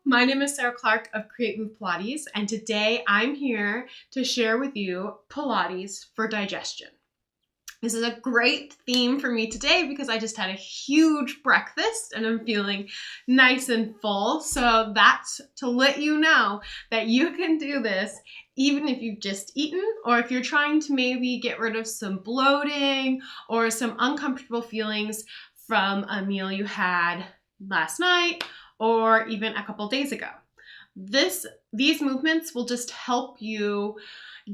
my name is Sarah Clark of Create Move Pilates, and today I'm here to share with you Pilates for Digestion. This is a great theme for me today because I just had a huge breakfast and I'm feeling nice and full. So that's to let you know that you can do this even if you've just eaten, or if you're trying to maybe get rid of some bloating or some uncomfortable feelings from a meal you had last night or even a couple days ago. These movements will just help you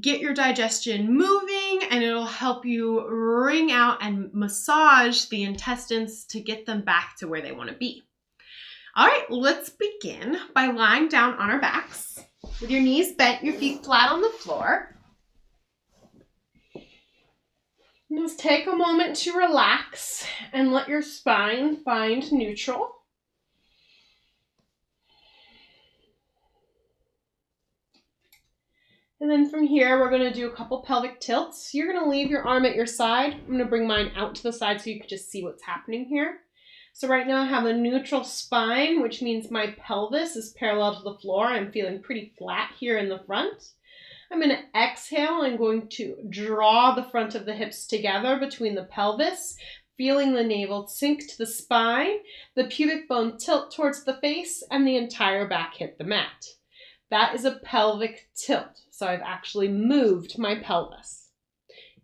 get your digestion moving, and it'll help you wring out and massage the intestines to get them back to where they want to be. All right, let's begin by lying down on our backs with your knees bent, your feet flat on the floor. Just take a moment to relax and let your spine find neutral. And then from here, we're going to do a couple pelvic tilts. You're going to leave your arm at your side. I'm going to bring mine out to the side so you can just see what's happening here. So right now I have a neutral spine, which means my pelvis is parallel to the floor. I'm feeling pretty flat here in the front. I'm going to exhale. I'm going to draw the front of the hips together between the pelvis, feeling the navel sink to the spine, the pubic bone tilt towards the face, and the entire back hit the mat. That is a pelvic tilt. So I've actually moved my pelvis.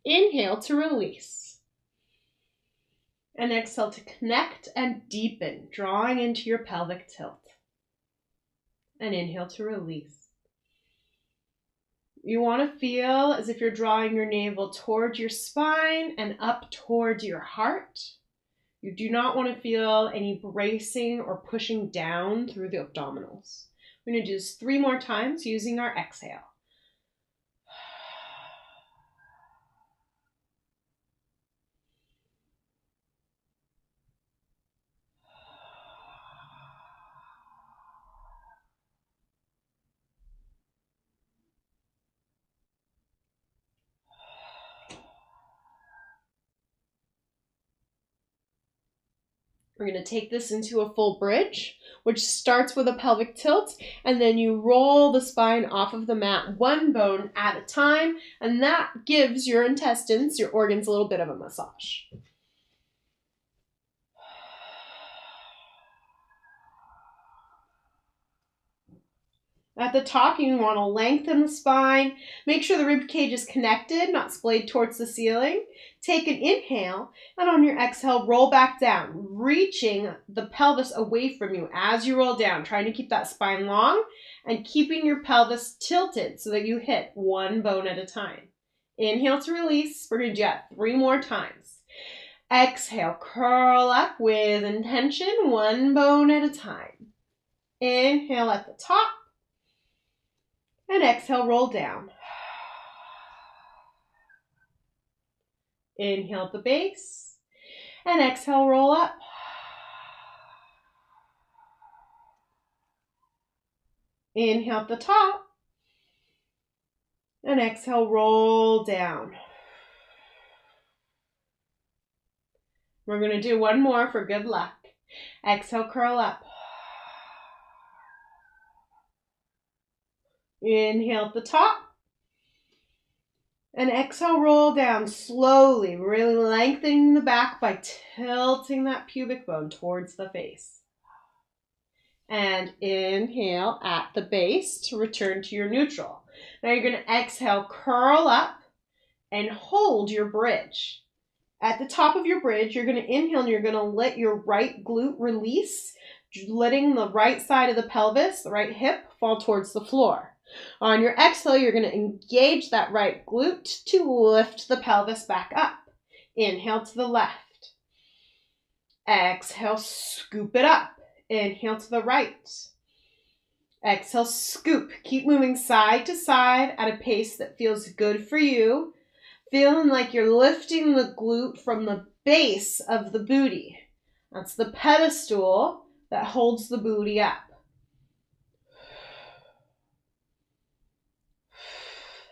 Inhale to release. And exhale to connect and deepen, drawing into your pelvic tilt. And inhale to release. You want to feel as if you're drawing your navel towards your spine and up towards your heart. You do not want to feel any bracing or pushing down through the abdominals. We're going to do this 3 more times using our exhale. We're going to take this into a full bridge, which starts with a pelvic tilt, and then you roll the spine off of the mat 1 bone at a time, and that gives your intestines, your organs, a little bit of a massage. At the top, you want to lengthen the spine. Make sure the rib cage is connected, not splayed towards the ceiling. Take an inhale, and on your exhale, roll back down, reaching the pelvis away from you as you roll down, trying to keep that spine long and keeping your pelvis tilted so that you hit 1 bone at a time. Inhale to release. We're going to do that 3 more times. Exhale, curl up with intention, 1 bone at a time. Inhale at the top. And exhale, roll down. Inhale at the base. And exhale, roll up. Inhale at the top. And exhale, roll down. We're going to do 1 more for good luck. Exhale, curl up. Inhale at the top. And exhale, roll down slowly, really lengthening the back by tilting that pubic bone towards the face. And inhale at the base to return to your neutral. Now you're going to exhale, curl up, and hold your bridge. At the top of your bridge, you're going to inhale and you're going to let your right glute release, letting the right side of the pelvis, the right hip, fall towards the floor. On your exhale, you're going to engage that right glute to lift the pelvis back up. Inhale to the left. Exhale, scoop it up. Inhale to the right. Exhale, scoop. Keep moving side to side at a pace that feels good for you. Feeling like you're lifting the glute from the base of the booty. That's the pedestal that holds the booty up.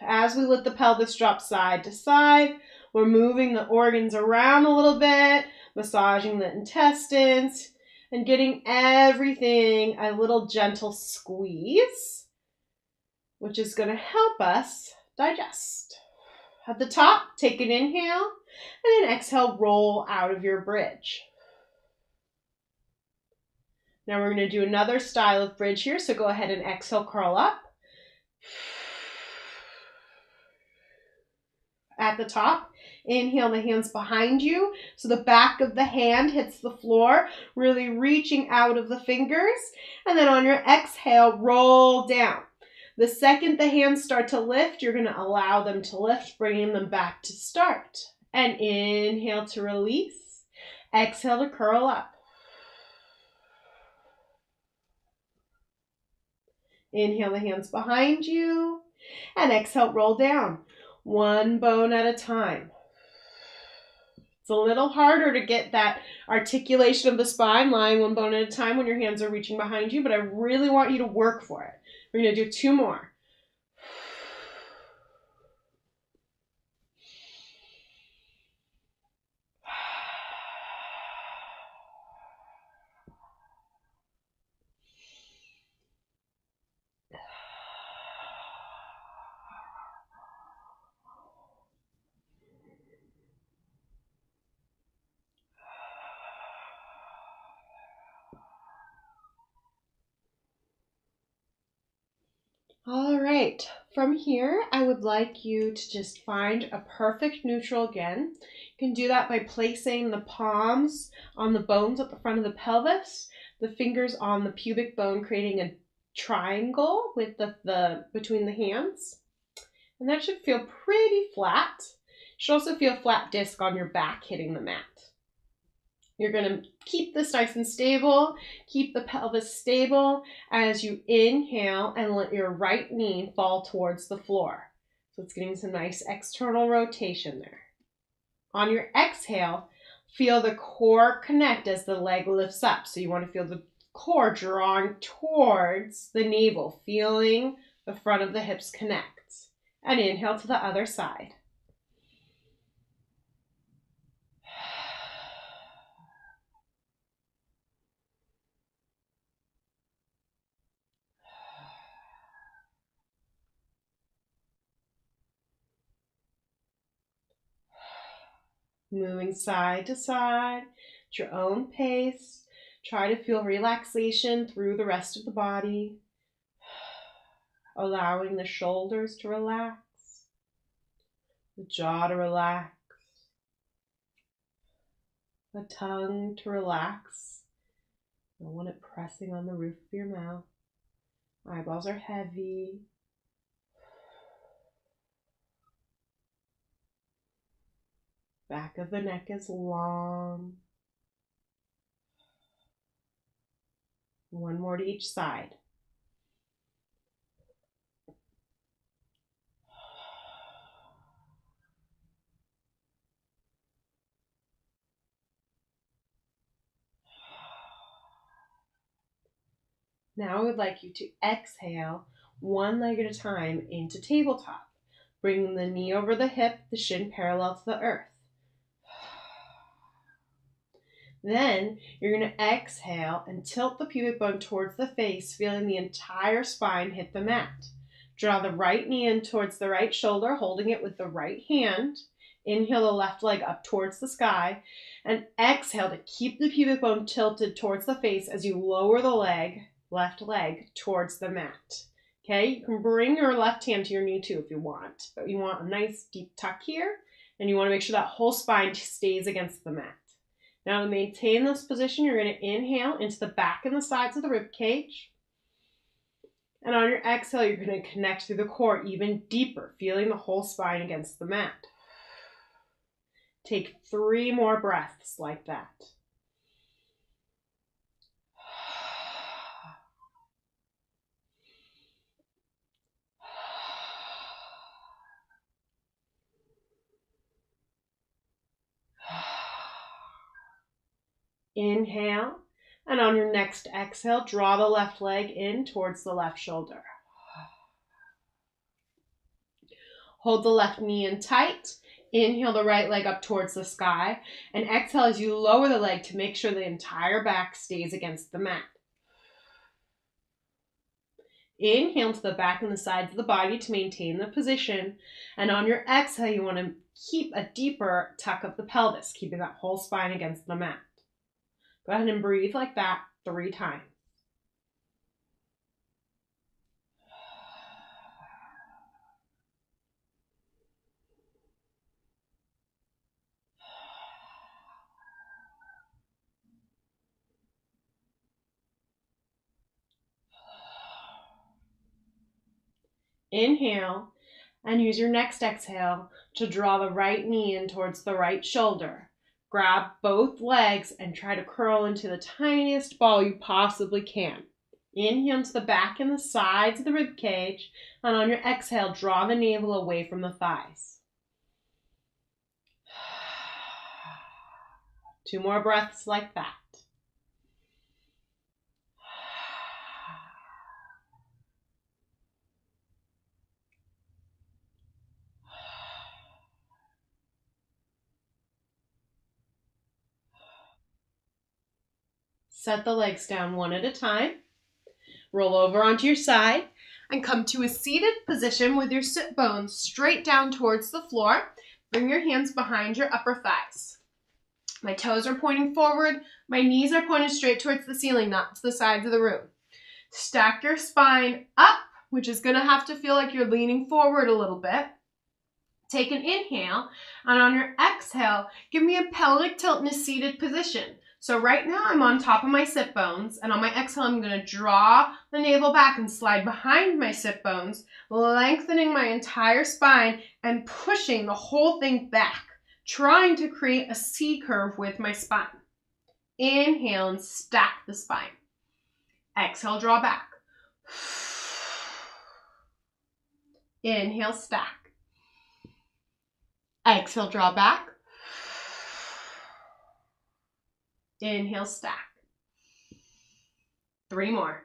As we let the pelvis drop side to side, we're moving the organs around a little bit, massaging the intestines, and getting everything a little gentle squeeze, which is going to help us digest. At the top, take an inhale, and then exhale, roll out of your bridge. Now we're going to do another style of bridge here, so go ahead and exhale, curl up. At the top, inhale the hands behind you, so the back of the hand hits the floor, really reaching out of the fingers, and then on your exhale, roll down. The second the hands start to lift, you're going to allow them to lift, bringing them back to start. And inhale to release, exhale to curl up. Inhale the hands behind you, and exhale, roll down. One bone at a time. It's a little harder to get that articulation of the spine, lying one bone at a time when your hands are reaching behind you, but I really want you to work for it. We're going to do 2 more. All right, from here, I would like you to just find a perfect neutral again. You can do that by placing the palms on the bones at the front of the pelvis, the fingers on the pubic bone, creating a triangle with the between the hands. And that should feel pretty flat. You should also feel a flat disc on your back hitting the mat. You're going to keep this nice and stable, keep the pelvis stable as you inhale and let your right knee fall towards the floor. So it's getting some nice external rotation there. On your exhale, feel the core connect as the leg lifts up. So you want to feel the core drawing towards the navel, feeling the front of the hips connect. And inhale to the other side. Moving side to side at your own pace. Try to feel relaxation through the rest of the body. Allowing the shoulders to relax, the jaw to relax, the tongue to relax. I don't want it pressing on the roof of your mouth. Eyeballs are heavy. Back of the neck is long. One more to each side. Now I would like you to exhale one leg at a time into tabletop, bringing the knee over the hip, the shin parallel to the earth. Then you're going to exhale and tilt the pubic bone towards the face, feeling the entire spine hit the mat. Draw the right knee in towards the right shoulder, holding it with the right hand. Inhale the left leg up towards the sky, and exhale to keep the pubic bone tilted towards the face as you lower the left leg towards the mat. Okay, you can bring your left hand to your knee too if you want, but you want a nice deep tuck here, and you want to make sure that whole spine stays against the mat. Now to maintain this position, you're going to inhale into the back and the sides of the rib cage. And on your exhale, you're going to connect through the core even deeper, feeling the whole spine against the mat. Take 3 more breaths like that. Inhale, and on your next exhale, draw the left leg in towards the left shoulder. Hold the left knee in tight. Inhale the right leg up towards the sky, and exhale as you lower the leg to make sure the entire back stays against the mat. Inhale to the back and the sides of the body to maintain the position, and on your exhale, you want to keep a deeper tuck of the pelvis, keeping that whole spine against the mat. Go ahead and breathe like that 3 times. Inhale, and use your next exhale to draw the right knee in towards the right shoulder. Grab both legs and try to curl into the tiniest ball you possibly can. Inhale to the back and the sides of the rib cage, and on your exhale, draw the navel away from the thighs. 2 more breaths like that. Set the legs down one at a time. Roll over onto your side and come to a seated position with your sit bones straight down towards the floor. Bring your hands behind your upper thighs. My toes are pointing forward. My knees are pointed straight towards the ceiling, not to the sides of the room. Stack your spine up, which is going to have to feel like you're leaning forward a little bit. Take an inhale, and on your exhale, give me a pelvic tilt in a seated position. So right now I'm on top of my sit bones, and on my exhale I'm going to draw the navel back and slide behind my sit bones, lengthening my entire spine and pushing the whole thing back, trying to create a C curve with my spine. Inhale and stack the spine. Exhale, draw back. Inhale, stack. Exhale, draw back. Inhale, stack. 3 more.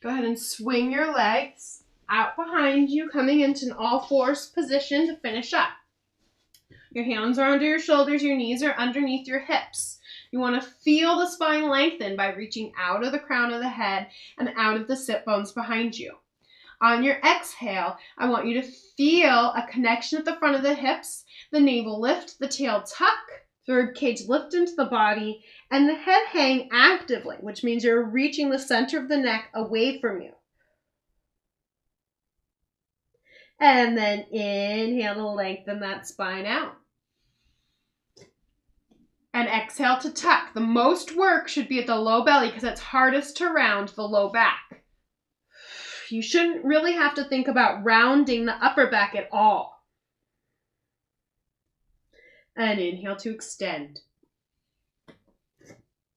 Go ahead and swing your legs out behind you, coming into an all-fours position to finish up. Your hands are under your shoulders, your knees are underneath your hips. You want to feel the spine lengthen by reaching out of the crown of the head and out of the sit bones behind you. On your exhale, I want you to feel a connection at the front of the hips, the navel lift, the tail tuck, the rib cage lift into the body, and the head hang actively, which means you're reaching the center of the neck away from you. And then inhale to lengthen that spine out. And exhale to tuck. The most work should be at the low belly because it's hardest to round the low back. You shouldn't really have to think about rounding the upper back at all. And inhale to extend.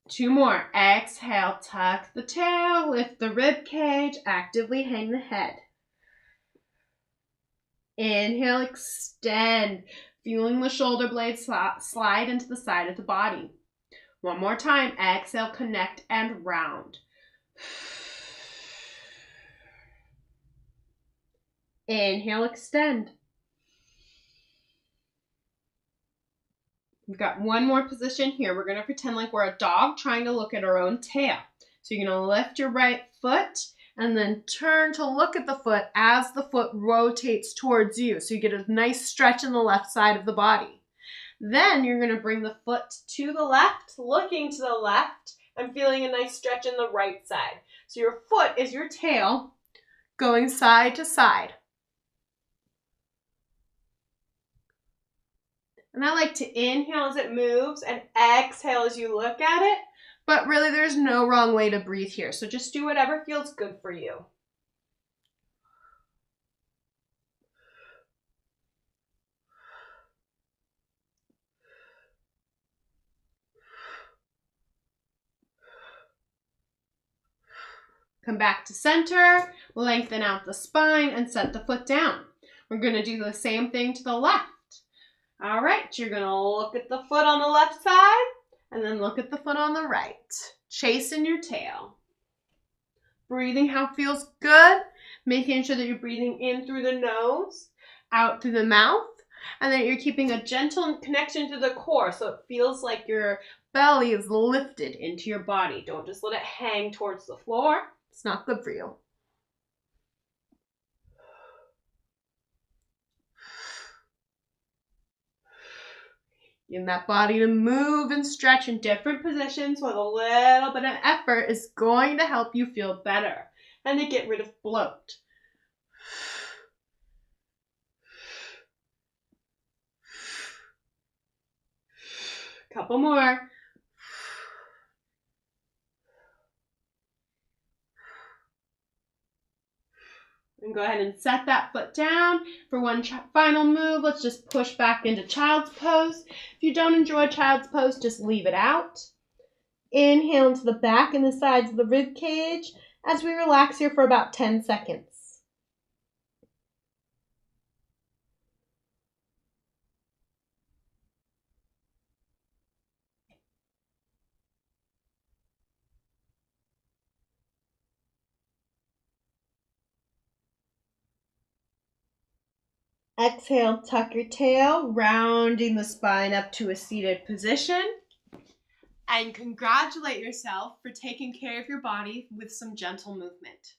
2 more. Exhale, tuck the tail, lift the rib cage, actively hang the head. Inhale, extend, feeling the shoulder blades slide into the side of the body. 1 more time. Exhale, connect and round. Inhale, extend. We've got 1 more position here. We're going to pretend like we're a dog trying to look at our own tail. So you're going to lift your right foot and then turn to look at the foot as the foot rotates towards you. So you get a nice stretch in the left side of the body. Then you're going to bring the foot to the left, looking to the left, and feeling a nice stretch in the right side. So your foot is your tail going side to side. And I like to inhale as it moves and exhale as you look at it. But really, there's no wrong way to breathe here. So just do whatever feels good for you. Come back to center, lengthen out the spine, and set the foot down. We're going to do the same thing to the left. All right, you're going to look at the foot on the left side and then look at the foot on the right. Chasing your tail. Breathing how it feels good. Making sure that you're breathing in through the nose, out through the mouth, and that you're keeping a gentle connection to the core so it feels like your belly is lifted into your body. Don't just let it hang towards the floor. It's not good for you. Getting that body to move and stretch in different positions with a little bit of effort is going to help you feel better and to get rid of bloat. Couple more. And go ahead and set that foot down. For one final move, let's just push back into child's pose. If you don't enjoy child's pose, just leave it out. Inhale into the back and the sides of the rib cage as we relax here for about 10 seconds. Exhale, tuck your tail, rounding the spine up to a seated position. And congratulate yourself for taking care of your body with some gentle movement.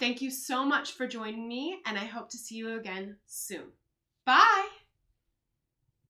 Thank you so much for joining me, and I hope to see you again soon. Bye!